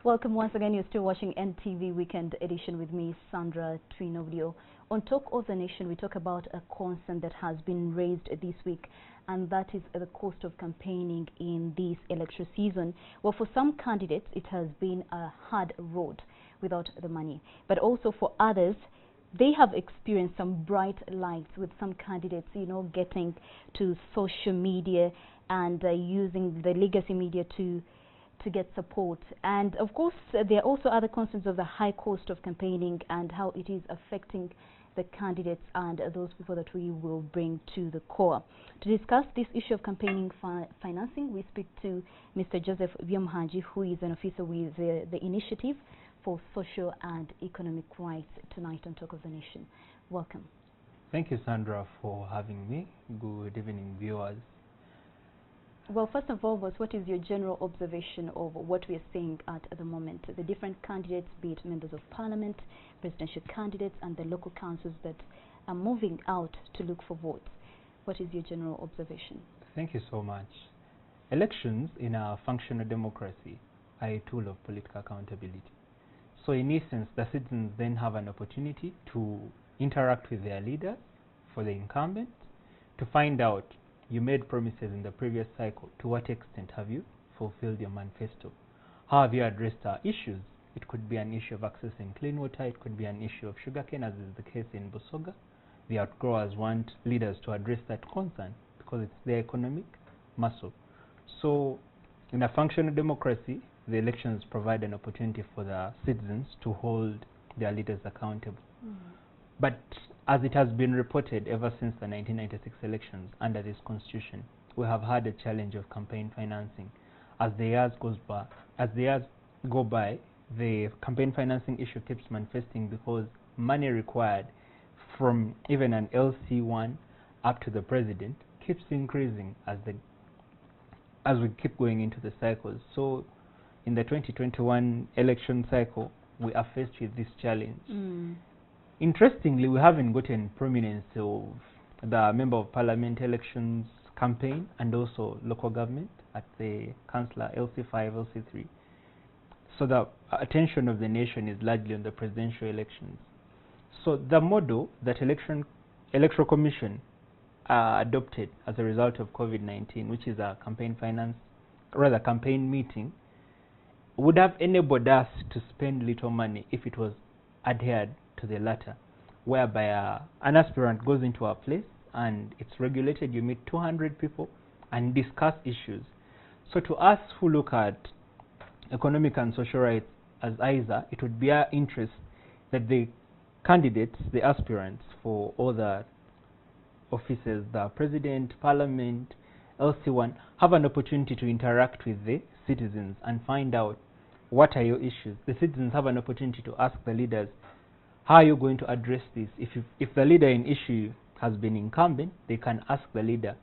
Welcome once again. You're still watching NTV Weekend Edition with me, Sandra Twinoblio. On Talk of the Nation, we talk about a concern that has been raised this week, and that is the cost of campaigning in this electoral season. Well, for some candidates, it has been a hard road without the money. But also for others, they have experienced some bright lights with some candidates, getting to social media and using the legacy media to get support. And of course, there are also other concerns of the high cost of campaigning and how it is affecting the candidates and those people that we will bring to the core. To discuss this issue of campaigning financing, we speak to Mr. Joseph Byomuhangi, who is an officer with the Initiative for Social and Economic Rights, tonight on Talk of the Nation. Welcome. Thank you, Sandra, for having me. Good evening, viewers. Well, first and foremost, what is your general observation of what we are seeing at the moment? The different candidates, be it members of parliament, presidential candidates, and the local councils that are moving out to look for votes. What is your general observation? Thank you so much. Elections in a functional democracy are a tool of political accountability. So in essence, the citizens then have an opportunity to interact with their leaders, for the incumbent, to find out, you made promises in the previous cycle. To what extent have you fulfilled your manifesto? How have you addressed our issues? It could be an issue of accessing clean water. It could be an issue of sugarcane, as is the case in Busoga. The outgrowers want leaders to address that concern because it's their economic muscle. So in a functional democracy, the elections provide an opportunity for the citizens to hold their leaders accountable. But as it has been reported ever since the 1996 elections under this constitution, we have had a challenge of campaign financing. As the years go by, the campaign financing issue keeps manifesting because money required from even an LC1 up to the president keeps increasing as we keep going into the cycles. So in the 2021 election cycle, we are faced with this challenge. Interestingly, we haven't gotten prominence of the Member of Parliament elections campaign and also local government at the councillor LC5, LC3. So the attention of the nation is largely on the presidential elections. So the model that Electoral Commission adopted as a result of COVID-19, which is a campaign meeting, would have enabled us to spend little money if it was adhered to the latter, whereby an aspirant goes into a place and it's regulated. You meet 200 people and discuss issues. So to us who look at economic and social rights as either, it would be our interest that the candidates, the aspirants for all the offices, the president, parliament, LC1, have an opportunity to interact with the citizens and find out what are your issues. The citizens have an opportunity to ask the leaders, how are you going to address this? If the leader in issue has been incumbent, they can ask the leader,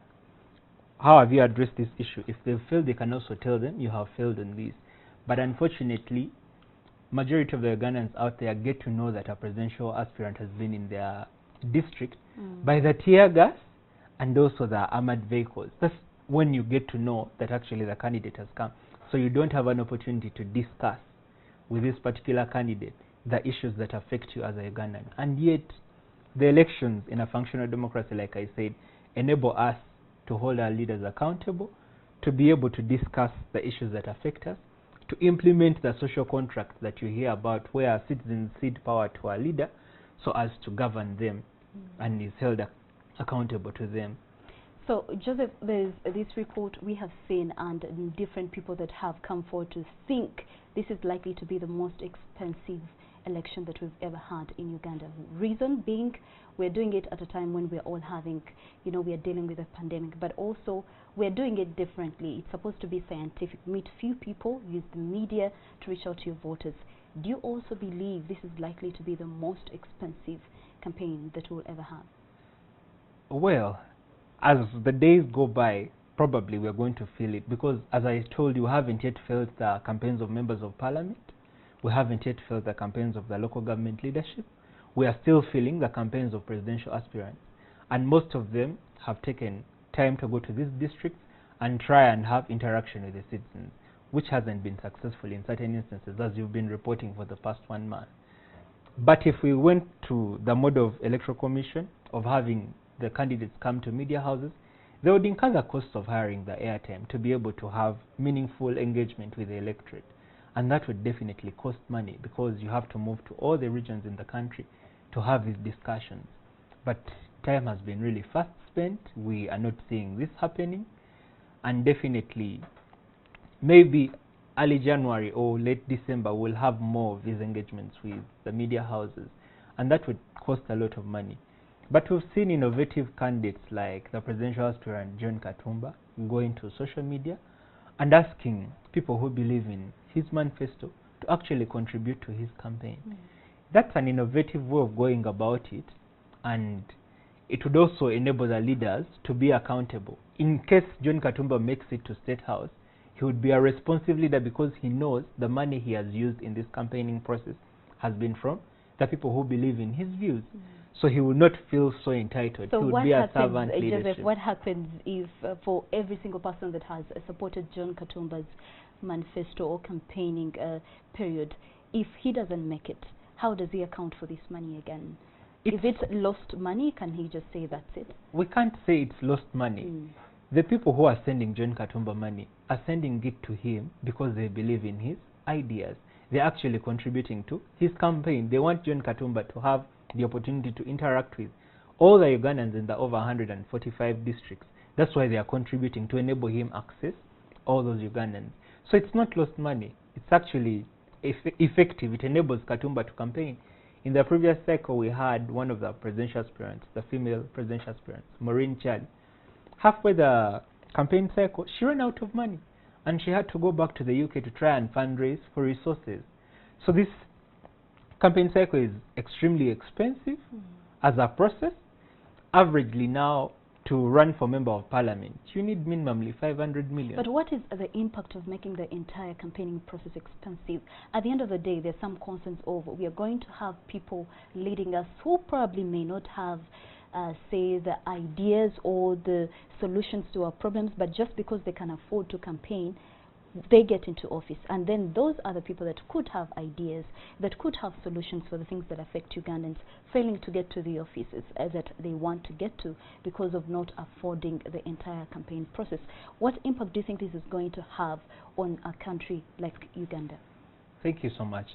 how have you addressed this issue? If they fail, they can also tell them, you have failed on this. But unfortunately, majority of the Ugandans out there get to know that a presidential aspirant has been in their district by the tear gas and also the armored vehicles. That's when you get to know that actually the candidate has come. So you don't have an opportunity to discuss with this particular candidate the issues that affect you as a Ugandan. And yet, the elections in a functional democracy, like I said, enable us to hold our leaders accountable, to be able to discuss the issues that affect us, to implement the social contract that you hear about, where our citizens cede power to our leader so as to govern them and is held accountable to them. So, Joseph, there's this report we have seen and different people that have come forward to think this is likely to be the most expensive election that we've ever had in Uganda. Reason being, we're doing it at a time when we're all having, we are dealing with a pandemic, but also we're doing it differently. It's supposed to be scientific. Meet few people, use the media to reach out to your voters. Do you also believe this is likely to be the most expensive campaign that we'll ever have? Well, as the days go by, probably we're going to feel it because, as I told you, we haven't yet felt the campaigns of members of parliament. We haven't yet felt the campaigns of the local government leadership. We are still feeling the campaigns of presidential aspirants. And most of them have taken time to go to these districts and try and have interaction with the citizens. which hasn't been successful in certain instances, as you've been reporting for the past 1 month. But if we went to the mode of electoral commission, of having the candidates come to media houses, they would incur the cost of hiring the airtime to be able to have meaningful engagement with the electorate. And that would definitely cost money, because you have to move to all the regions in the country to have these discussions. But time has been really fast spent. We are not seeing this happening. And definitely, maybe early January or late December, we'll have more of these engagements with the media houses. And that would cost a lot of money. But we've seen innovative candidates like the presidential aspirant John Katumba going to social media and asking people who believe in his manifesto to actually contribute to his campaign. That's an innovative way of going about it, and it would also enable the leaders to be accountable. In case John Katumba makes it to State House, he would be a responsive leader, because he knows the money he has used in this campaigning process has been from the people who believe in his views. So he will not feel so entitled. So he would what be a happens, servant leadership. Joseph, what happens if for every single person that has supported John Katumba's manifesto or campaigning period, if he doesn't make it, how does he account for this money again? If it's lost money, can he just say that's it? We can't say it's lost money. The people who are sending John Katumba money are sending it to him because they believe in his ideas. They're actually contributing to his campaign. They want John Katumba to have the opportunity to interact with all the Ugandans in the over 145 districts. That's why they are contributing, to enable him access all those Ugandans. So it's not lost money. It's actually effective. It enables Katumba to campaign. In the previous cycle, we had one of the presidential aspirants, the female presidential aspirant, Maureen Charlie. Halfway the campaign cycle, she ran out of money, and she had to go back to the UK to try and fundraise for resources. So this campaign cycle is extremely expensive as a process. Averagely now, to run for member of parliament, you need minimally 500 million. But what is the impact of making the entire campaigning process expensive? At the end of the day, there's some concerns over we are going to have people leading us who probably may not have say the ideas or the solutions to our problems, but just because they can afford to campaign, they get into office. And then those are the people that could have ideas, that could have solutions for the things that affect Ugandans, failing to get to the offices that they want to get to because of not affording the entire campaign process. What impact do you think this is going to have on a country like Uganda? Thank you so much.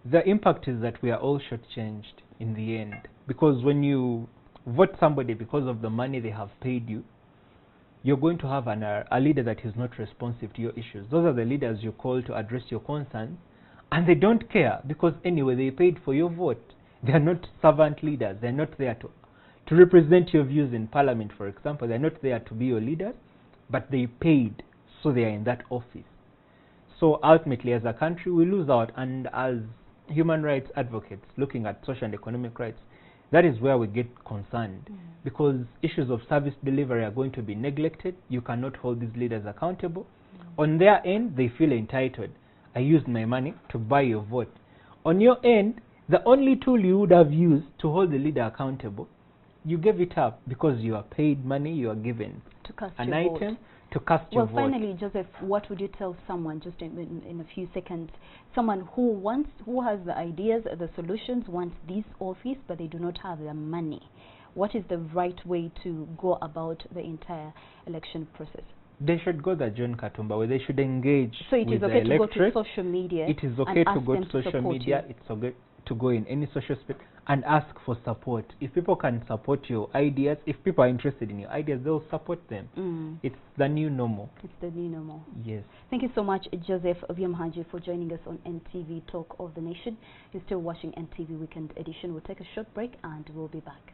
The impact is that we are all shortchanged in the end, because when you vote somebody because of the money they have paid you, you're going to have a leader that is not responsive to your issues. Those are the leaders you call to address your concerns, and they don't care, because anyway they paid for your vote. They are not servant leaders. They're not there to represent your views in parliament, for example. They're not there to be your leaders, but they paid, so they are in that office. So ultimately, as a country, we lose out, and as human rights advocates looking at social and economic rights, that is where we get concerned, because issues of service delivery are going to be neglected. You cannot hold these leaders accountable. On their end, they feel entitled. I used my money to buy your vote. On your end, the only tool you would have used to hold the leader accountable, you gave it up, because you are paid money, you are given To cast an your item vote. to cast your vote. Well, finally, Joseph, what would you tell someone, just in a few seconds, someone who has the ideas, the solutions, wants this office, but they do not have the money? What is the right way to go about the entire election process? They should go the John Katumba way. They should engage So it with is okay the to go electorate. to social media. It is and okay to ask go them to social support media. you. It's okay to go in any social space and ask for support. If people can support your ideas, if people are interested in your ideas, they'll support them. It's the new normal. It's the new normal. Yes. Thank you so much, Joseph Byomuhangi, for joining us on NTV Talk of the Nation. You're still watching NTV Weekend Edition. We'll take a short break and we'll be back.